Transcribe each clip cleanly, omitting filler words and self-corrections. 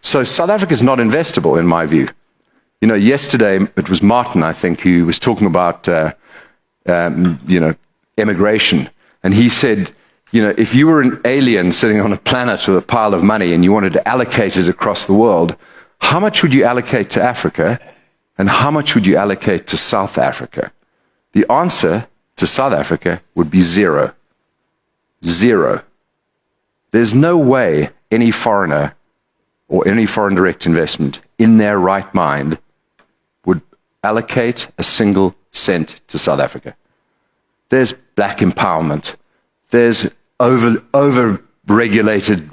So South Africa is not investable, in my view. You know, yesterday, it was Martin, I think, who was talking about, immigration. And he said, you know, if you were an alien sitting on a planet with a pile of money and you wanted to allocate it across the world, how much would you allocate to Africa and how much would you allocate to South Africa? The answer to South Africa would be zero. Zero. There's no way any foreigner or any foreign direct investment in their right mind would allocate a single cent to South Africa. There's black empowerment. There's over-regulated,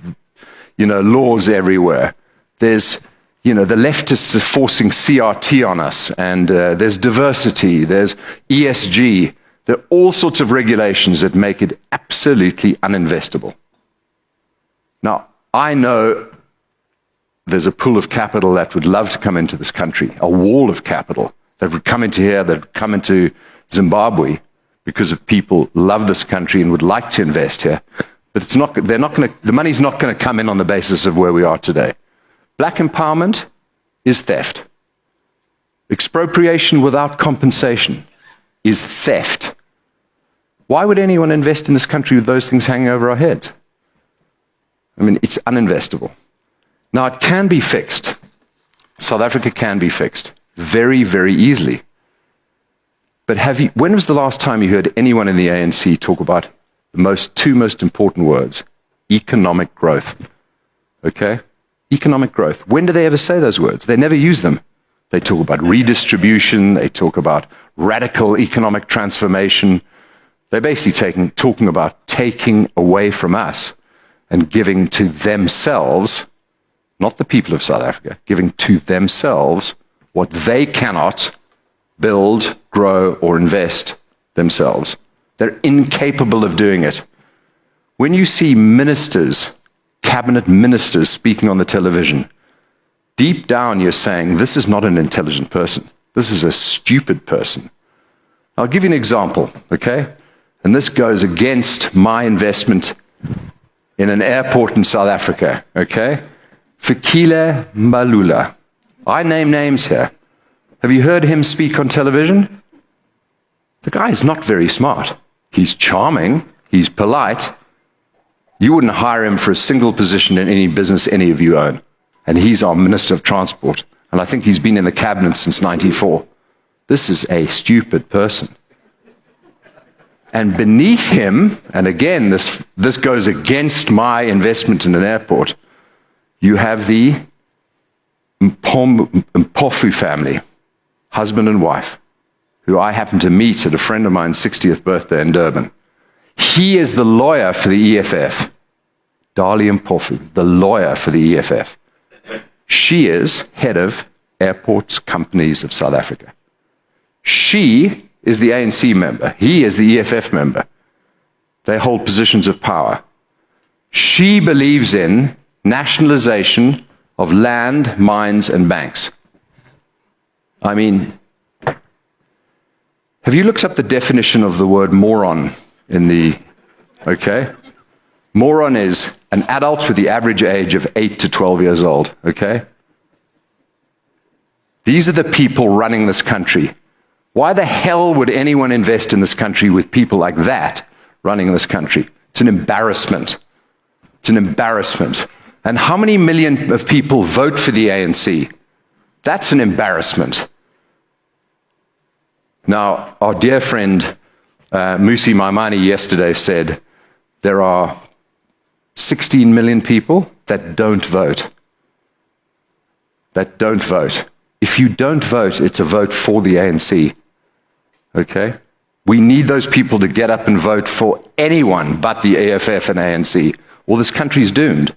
laws everywhere. There's, the leftists are forcing CRT on us, and there's diversity, there's ESG. There are all sorts of regulations that make it absolutely uninvestable. Now, I know there's a pool of capital that would love to come into this country, a wall of capital that would come into here, that would come into Zimbabwe, because of people love this country and would like to invest here. But the money's not going to come in on the basis of where we are today. Black empowerment is theft. Expropriation without compensation is theft. Why would anyone invest in this country with those things hanging over our heads? I mean, it's uninvestable. Now, it can be fixed. South Africa can be fixed very, very easily. But when was the last time you heard anyone in the ANC talk about the two most important words? Economic growth. Okay? Economic growth. When do they ever say those words? They never use them. They talk about redistribution. They talk about radical economic transformation. They're basically talking about taking away from us and giving to themselves, not the people of South Africa, giving to themselves what they cannot build, grow, or invest themselves. They're incapable of doing it. When you see ministers, cabinet ministers speaking on the television, deep down you're saying, this is not an intelligent person. This is a stupid person. I'll give you an example, okay? And this goes against my investment in an airport in South Africa, okay? Fikile Mbalula. I name names here. Have you heard him speak on television? The guy is not very smart. He's charming. He's polite. You wouldn't hire him for a single position in any business any of you own. And he's our Minister of Transport. And I think he's been in the cabinet since '94. This is a stupid person. And beneath him, and again, this goes against my investment in an airport, you have the Mpofu family, husband and wife, who I happened to meet at a friend of mine's 60th birthday in Durban. He is the lawyer for the EFF. Dali Mpofu, the lawyer for the EFF. She is head of Airports Companies of South Africa. She is the ANC member. He is the EFF member. They hold positions of power. She believes in nationalization of land, mines, and banks. I mean, have you looked up the definition of the word moron okay? Moron is an adult with the average age of 8 to 12 years old, okay? These are the people running this country. Why the hell would anyone invest in this country with people like that running this country? It's an embarrassment. It's an embarrassment. And how many million of people vote for the ANC? That's an embarrassment. Now, our dear friend Musi Maimane yesterday said there are 16 million people that don't vote. That don't vote. If you don't vote, it's a vote for the ANC. Okay? We need those people to get up and vote for anyone but the AFF and ANC, or this country's doomed.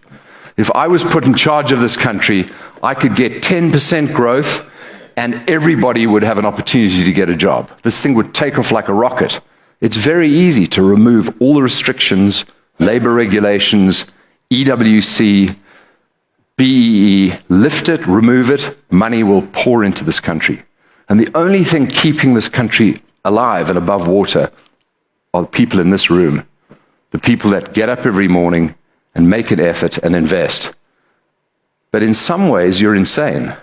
If I was put in charge of this country, I could get 10% growth and everybody would have an opportunity to get a job. This thing would take off like a rocket. It's very easy to remove all the restrictions, labor regulations, EWC, BEE, lift it, remove it, money will pour into this country. And the only thing keeping this country alive and above water are the people in this room, the people that get up every morning and make an effort and invest. But in some ways, you're insane.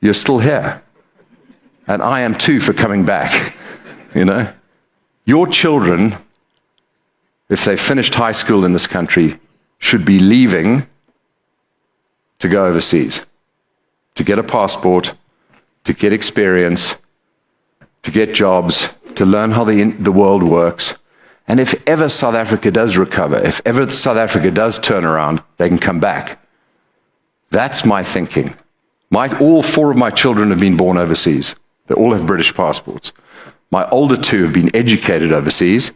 You're still here. And I am too for coming back, you know. Your children, if they finished high school in this country, should be leaving to go overseas, to get a passport, to get experience, to get jobs, to learn how the world works. And if ever South Africa does recover, if ever South Africa does turn around, they can come back. That's my thinking. All 4 of my children have been born overseas. They all have British passports. My older 2 have been educated overseas,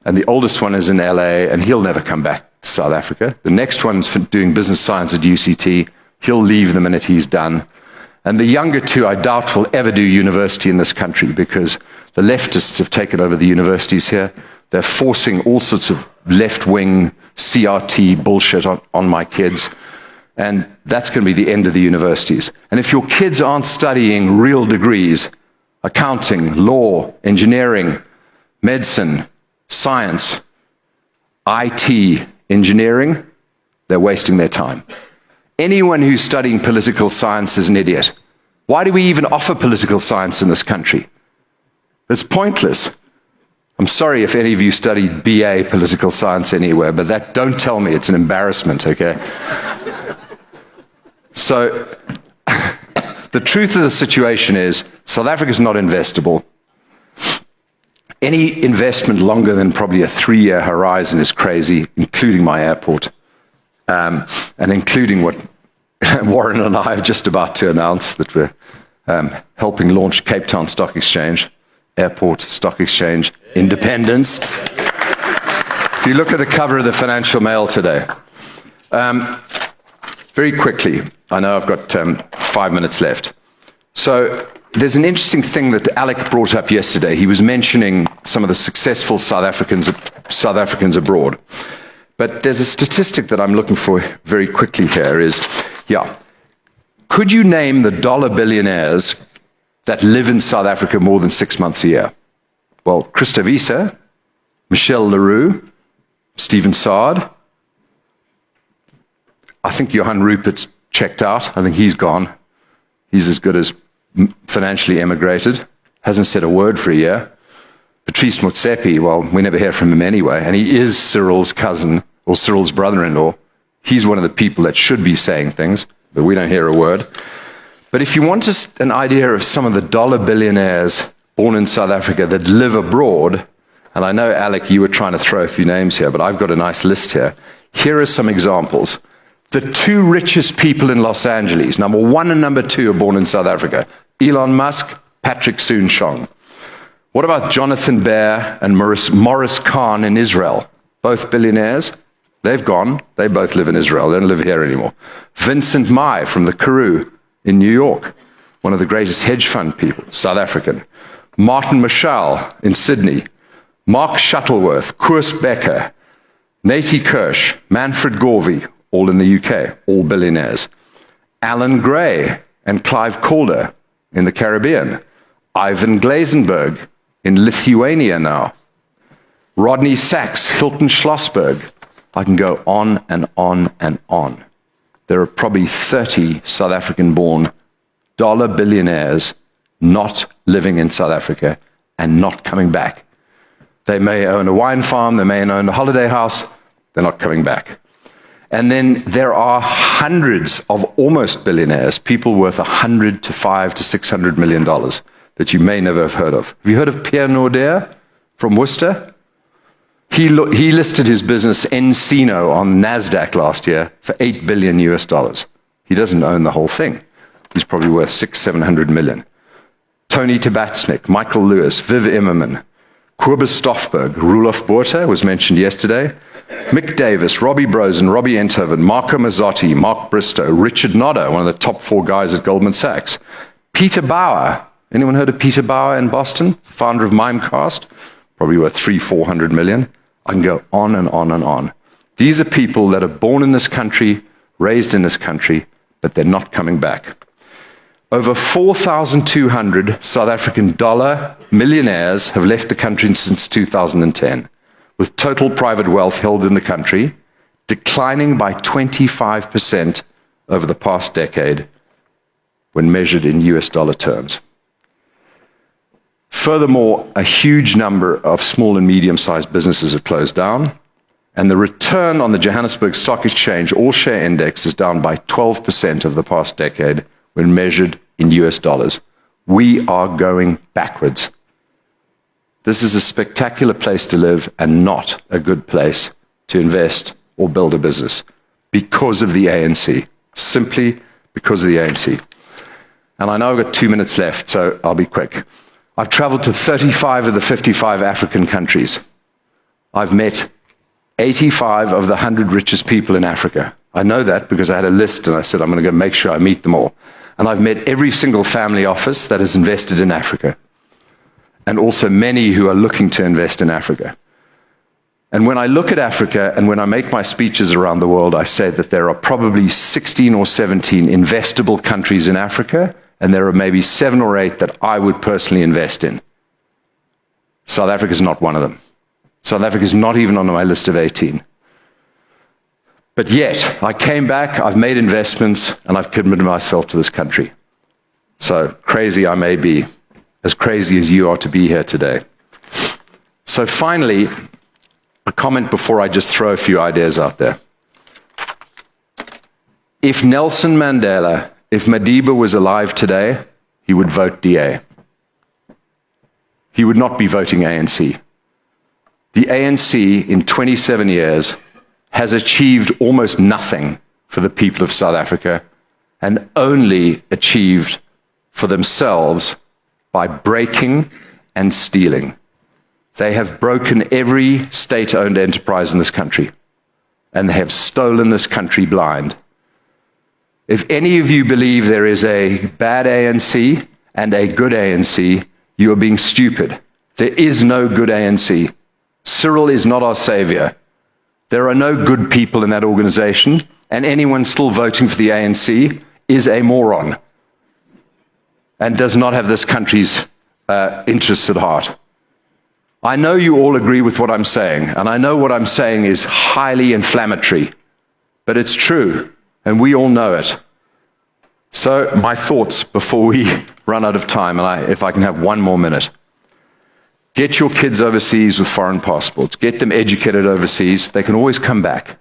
and the oldest one is in LA, and he'll never come back to South Africa. The next one's doing business science at UCT. He'll leave the minute he's done. And the younger 2, I doubt, will ever do university in this country because the leftists have taken over the universities here. They're forcing all sorts of left-wing CRT bullshit on my kids. And that's going to be the end of the universities. And if your kids aren't studying real degrees, accounting, law, engineering, medicine, science, IT, engineering, they're wasting their time. Anyone who's studying political science is an idiot. Why do we even offer political science in this country? It's pointless. I'm sorry if any of you studied BA political science anywhere, but don't tell me, it's an embarrassment, okay? So, the truth of the situation is, South Africa's not investable. Any investment longer than probably a 3-year horizon is crazy, including my airport, and including what Warren and I are just about to announce, that we're helping launch Cape Town Stock Exchange, Airport, Stock Exchange, Independence. If you look at the cover of the Financial Mail today, very quickly, I know I've got 5 minutes left. So there's an interesting thing that Alec brought up yesterday. He was mentioning some of the successful South Africans abroad. But there's a statistic that I'm looking for very quickly here is, could you name the dollar billionaires that live in South Africa more than 6 months a year? Well, Christa Wiese, Michelle Leroux, Stephen Saad. I think Johan Rupert's checked out. I think he's gone. He's as good as financially emigrated. Hasn't said a word for a year. Patrice Motsepe, well, we never hear from him anyway, and he is Cyril's cousin, or Cyril's brother-in-law. He's one of the people that should be saying things, but we don't hear a word. But if you want an idea of some of the dollar billionaires born in South Africa that live abroad, and I know, Alec, you were trying to throw a few names here, but I've got a nice list here. Here are some examples. The 2 richest people in Los Angeles, number 1 and number 2, are born in South Africa. Elon Musk, Patrick Soon-Shiong. What about Jonathan Baer and Morris Khan in Israel? Both billionaires. They've gone. They both live in Israel. They don't live here anymore. Vincent Mai from the Karoo in New York, one of the greatest hedge fund people, South African. Martin Mashal in Sydney. Mark Shuttleworth, Koos Becker, Nati Kirsch, Manfred Gorvey, all in the UK, all billionaires. Alan Gray and Clive Calder in the Caribbean. Ivan Glazenberg in Lithuania now. Rodney Sachs, Hilton Schlossberg. I can go on and on and on. There are probably 30 South African-born dollar billionaires not living in South Africa and not coming back. They may own a wine farm, they may own a holiday house, they're not coming back. And then there are hundreds of almost billionaires, people worth $100 to $500 to $600 million that you may never have heard of. Have you heard of Pierre Nordair from Worcester? He listed his business Encino on NASDAQ last year for $8 billion US. He doesn't own the whole thing. He's probably worth $600-700 million. Tony Tabatsnik, Michael Lewis, Viv Immerman, Kobus Stoffberg, Roelof Botha was mentioned yesterday, Mick Davis, Robbie Brosen, Robbie Enthoven, Marco Mazzotti, Mark Bristow, Richard Nodder, one of the top 4 guys at Goldman Sachs, Peter Bauer. Anyone heard of Peter Bauer in Boston? Founder of Mimecast, probably worth $300-400 million. I can go on and on and on. These are people that are born in this country, raised in this country, but they're not coming back. Over 4,200 South African dollar millionaires have left the country since 2010, with total private wealth held in the country declining by 25% over the past decade when measured in US dollar terms. Furthermore, a huge number of small and medium-sized businesses have closed down, and the return on the Johannesburg Stock Exchange all-share index is down by 12% over the past decade when measured in US dollars. We are going backwards. This is a spectacular place to live and not a good place to invest or build a business because of the ANC, simply because of the ANC. And I know I've got 2 minutes left, so I'll be quick. I've traveled to 35 of the 55 African countries. I've met 85 of the 100 richest people in Africa. I know that because I had a list and I said, I'm going to go make sure I meet them all. And I've met every single family office that has invested in Africa, and also many who are looking to invest in Africa. And when I look at Africa and when I make my speeches around the world, I say that there are probably 16 or 17 investable countries in Africa, and there are maybe 7 or 8 that I would personally invest in. South Africa is not one of them. South Africa is not even on my list of 18. But yet, I came back, I've made investments, and I've committed myself to this country. So crazy I may be, as crazy as you are to be here today. So finally, a comment before I just throw a few ideas out there. If Nelson Mandela, if Madiba was alive today, he would vote DA. He would not be voting ANC. The ANC in 27 years has achieved almost nothing for the people of South Africa and only achieved for themselves by breaking and stealing. They have broken every state-owned enterprise in this country, and they have stolen this country blind. If any of you believe there is a bad ANC and a good ANC, you are being stupid. There is no good ANC. Cyril is not our savior. There are no good people in that organization, and anyone still voting for the ANC is a moron and does not have this country's interests at heart. I know you all agree with what I'm saying, and I know what I'm saying is highly inflammatory, but it's true, and we all know it. So my thoughts before we run out of time, and if I can have 1 more minute. Get your kids overseas with foreign passports. Get them educated overseas. They can always come back.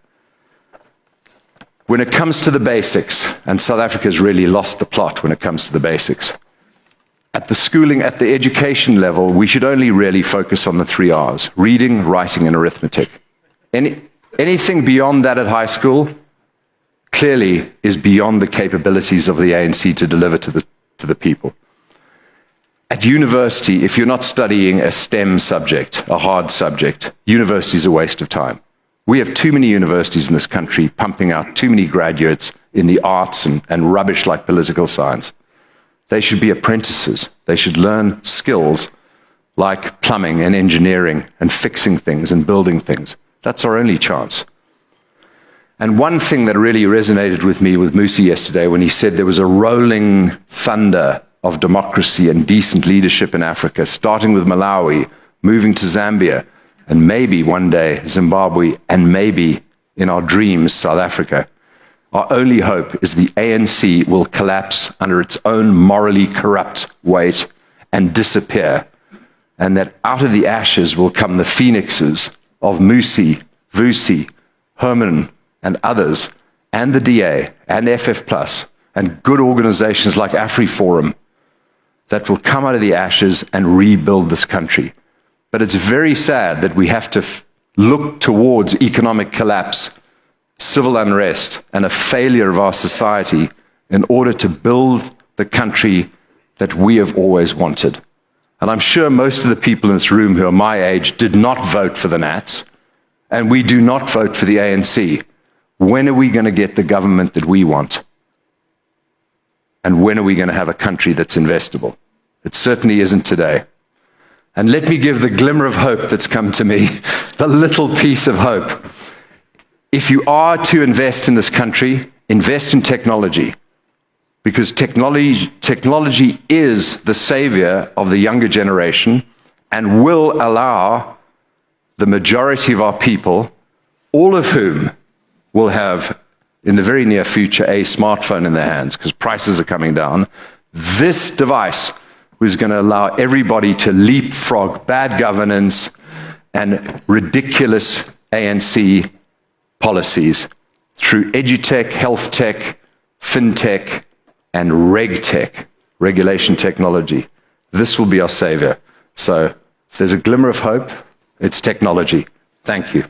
When it comes to the basics, and South Africa has really lost the plot when it comes to the basics, at the schooling, at the education level, we should only really focus on the 3 R's: reading, writing, and arithmetic. Anything beyond that at high school clearly is beyond the capabilities of the ANC to deliver to the people. At university, if you're not studying a STEM subject, a hard subject, university is a waste of time. We have too many universities in this country pumping out too many graduates in the arts and rubbish like political science. They should be apprentices. They should learn skills like plumbing and engineering and fixing things and building things. That's our only chance. And one thing that really resonated with me with Musi yesterday when he said there was a rolling thunder of democracy and decent leadership in Africa, starting with Malawi, moving to Zambia, and maybe one day Zimbabwe, and maybe in our dreams, South Africa. Our only hope is the ANC will collapse under its own morally corrupt weight and disappear, and that out of the ashes will come the phoenixes of Musi, Vusi, Herman, and others, and the DA, and FF+, and good organizations like AfriForum, that will come out of the ashes and rebuild this country. But it's very sad that we have to look towards economic collapse, civil unrest, and a failure of our society in order to build the country that we have always wanted. And I'm sure most of the people in this room who are my age did not vote for the Nats, and we do not vote for the ANC. When are we going to get the government that we want? And when are we going to have a country that's investable? It certainly isn't today. And let me give the glimmer of hope that's come to me, the little piece of hope. If you are to invest in this country, invest in technology, because technology is the savior of the younger generation and will allow the majority of our people, all of whom will have in the very near future, a smartphone in their hands because prices are coming down. This device was going to allow everybody to leapfrog bad governance and ridiculous ANC policies through edutech, health tech, fintech, and regtech, regulation technology. This will be our savior. So if there's a glimmer of hope, it's technology. Thank you.